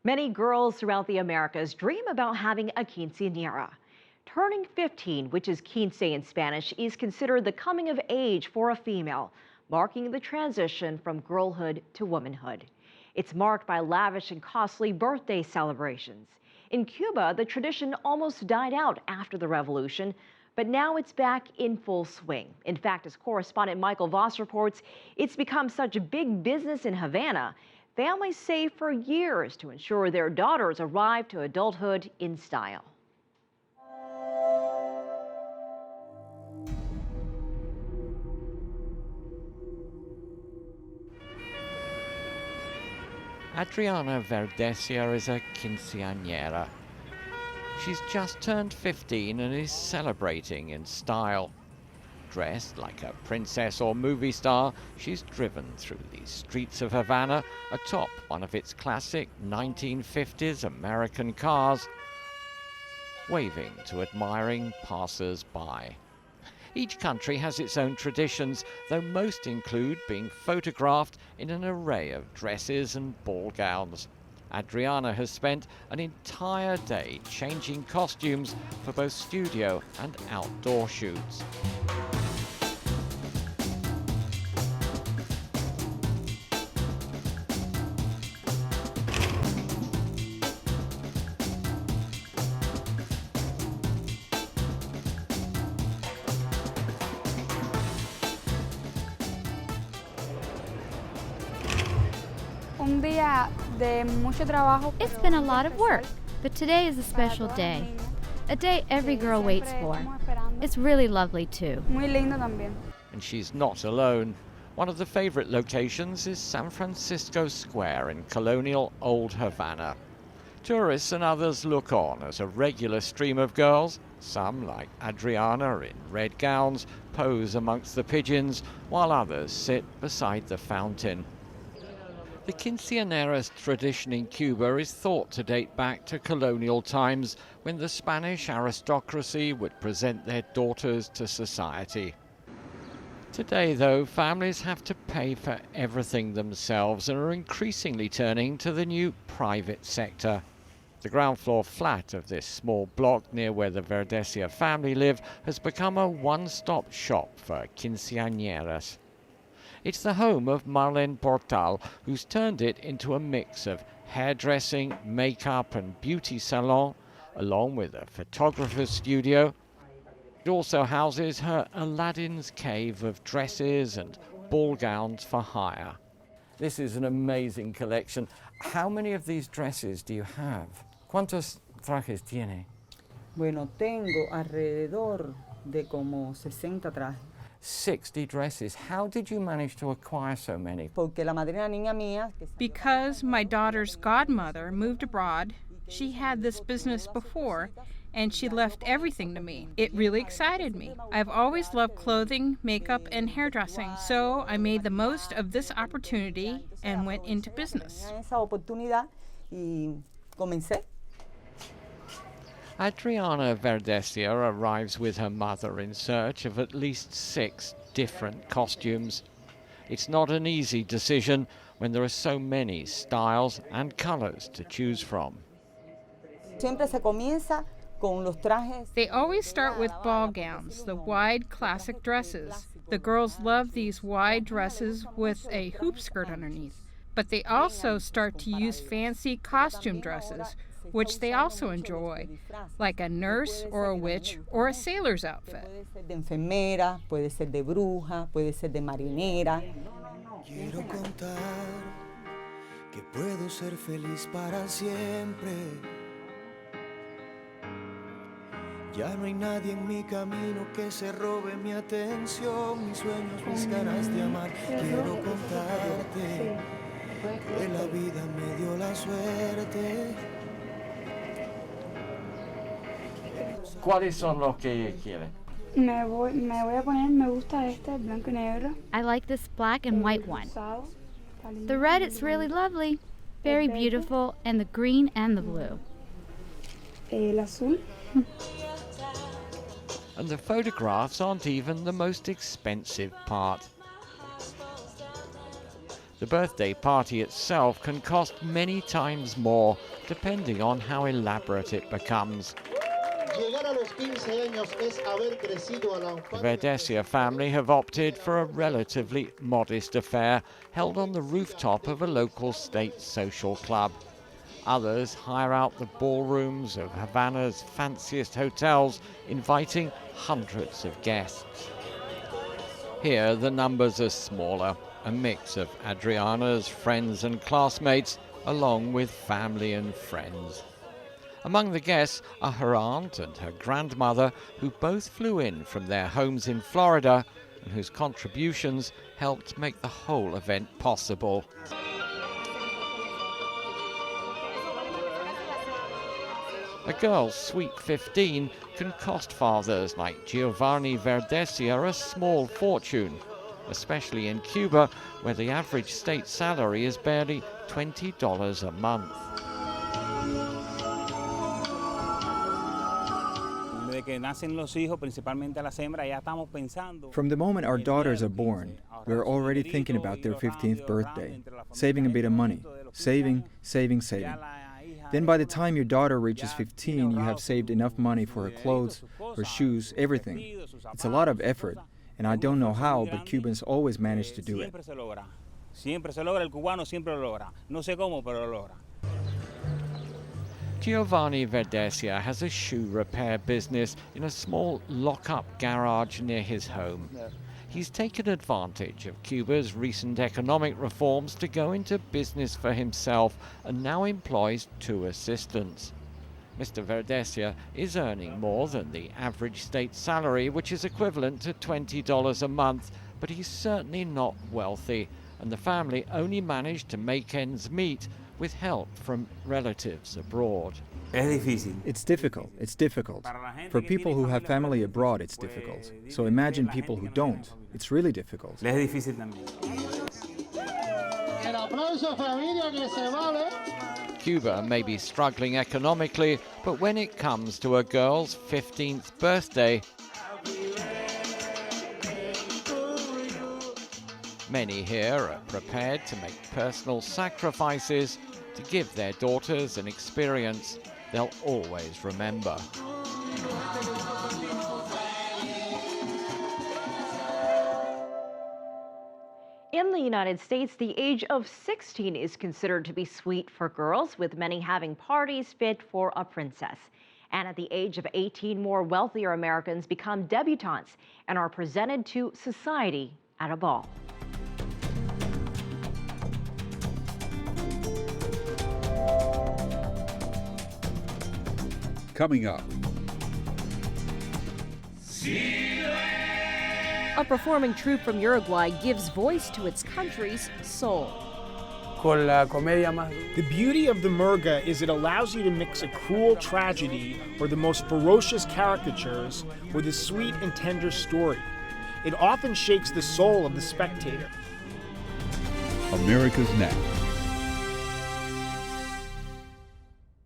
Many girls throughout the Americas dream about having a quinceañera. Turning 15, which is quince in Spanish, is considered the coming of age for a female, marking the transition from girlhood to womanhood. It's marked by lavish and costly birthday celebrations. In Cuba, the tradition almost died out after the revolution, but now it's back in full swing. In fact, as correspondent Michael Voss reports, it's become such a big business in Havana. Families save for years to ensure their daughters arrive to adulthood in style. Adriana Verdesia is a Quinciañera. She's just turned 15 and is celebrating in style. Dressed like a princess or movie star, she's driven through the streets of Havana atop one of its classic 1950s American cars, waving to admiring passers-by. Each country has its own traditions, though most include being photographed in an array of dresses and ball gowns. Adriana has spent an entire day changing costumes for both studio and outdoor shoots. It's been a lot of work, but today is a special day. A day every girl waits for. It's really lovely too. And she's not alone. One of the favorite locations is San Francisco Square in colonial Old Havana. Tourists and others look on as a regular stream of girls. Some, like Adriana in red gowns, pose amongst the pigeons, while others sit beside the fountain. The Quinciañera's tradition in Cuba is thought to date back to colonial times, when the Spanish aristocracy would present their daughters to society. Today, though, families have to pay for everything themselves and are increasingly turning to the new private sector. The ground floor flat of this small block near where the Verdesia family live has become a one-stop shop for Quinciañeras. It's the home of Marlene Portal, who's turned it into a mix of hairdressing, makeup and beauty salon, along with a photographer's studio. It also houses her Aladdin's cave of dresses and ball gowns for hire. This is an amazing collection. How many of these dresses do you have? ¿Cuántos trajes tiene? Bueno, tengo alrededor de como 60 trajes. 60 dresses. How did you manage to acquire so many? Because my daughter's godmother moved abroad. She had this business before, and she left everything to me. It really excited me. I've always loved clothing, makeup, and hairdressing, so I made the most of this opportunity and went into business. Adriana Verdesia arrives with her mother in search of at least 6 different costumes. It's not an easy decision when there are so many styles and colors to choose from. They always start with ball gowns, the wide classic dresses. The girls love these wide dresses with a hoop skirt underneath, but they also start to use fancy costume dresses, which they also enjoy, like a nurse or a witch or a sailor's outfit. Quiero contar que puedo ser feliz para siempre. Ya no hay nadie en mi camino que se robe mi atención, mis sueños, mis ganas de amar. Quiero contarte que la vida me dio la suerte. ¿Cuáles son los que quieren? Me voy a poner, me gusta este, blanco y negro. I like this black and white one. The red is really lovely, very beautiful, and the green and the blue. El azul. And the photographs aren't even the most expensive part. The birthday party itself can cost many times more, depending on how elaborate it becomes. The Verdesia family have opted for a relatively modest affair held on the rooftop of a local state social club. Others hire out the ballrooms of Havana's fanciest hotels, inviting hundreds of guests. Here, the numbers are smaller, a mix of Adriana's friends and classmates, along with family and friends. Among the guests are her aunt and her grandmother, who both flew in from their homes in Florida and whose contributions helped make the whole event possible. A girl's sweet 15 can cost fathers like Giovanni Verdesia a small fortune, especially in Cuba, where the average state salary is barely $20 a month. From the moment our daughters are born, we're already thinking about their 15th birthday, saving a bit of money, saving. Then by the time your daughter reaches 15, you have saved enough money for her clothes, her shoes, everything. It's a lot of effort, and I don't know how, but Cubans always manage to do it. Giovanni Verdesia has a shoe repair business in a small lock-up garage near his home. He's taken advantage of Cuba's recent economic reforms to go into business for himself and now employs 2 assistants. Mr. Verdesia is earning more than the average state salary, which is equivalent to $20 a month, but he's certainly not wealthy, and the family only managed to make ends meet with help from relatives abroad. It's difficult. For people who have family abroad, it's difficult. So imagine people who don't. It's really difficult. Cuba may be struggling economically, but when it comes to a girl's 15th birthday, many here are prepared to make personal sacrifices to give their daughters an experience they'll always remember. In the United States, the age of 16 is considered to be sweet for girls, with many having parties fit for a princess. And at the age of 18, more wealthier Americans become debutantes and are presented to society at a ball. Coming up. A performing troupe from Uruguay gives voice to its country's soul. The beauty of the murga is it allows you to mix a cruel tragedy or the most ferocious caricatures with a sweet and tender story. It often shakes the soul of the spectator. America's Next.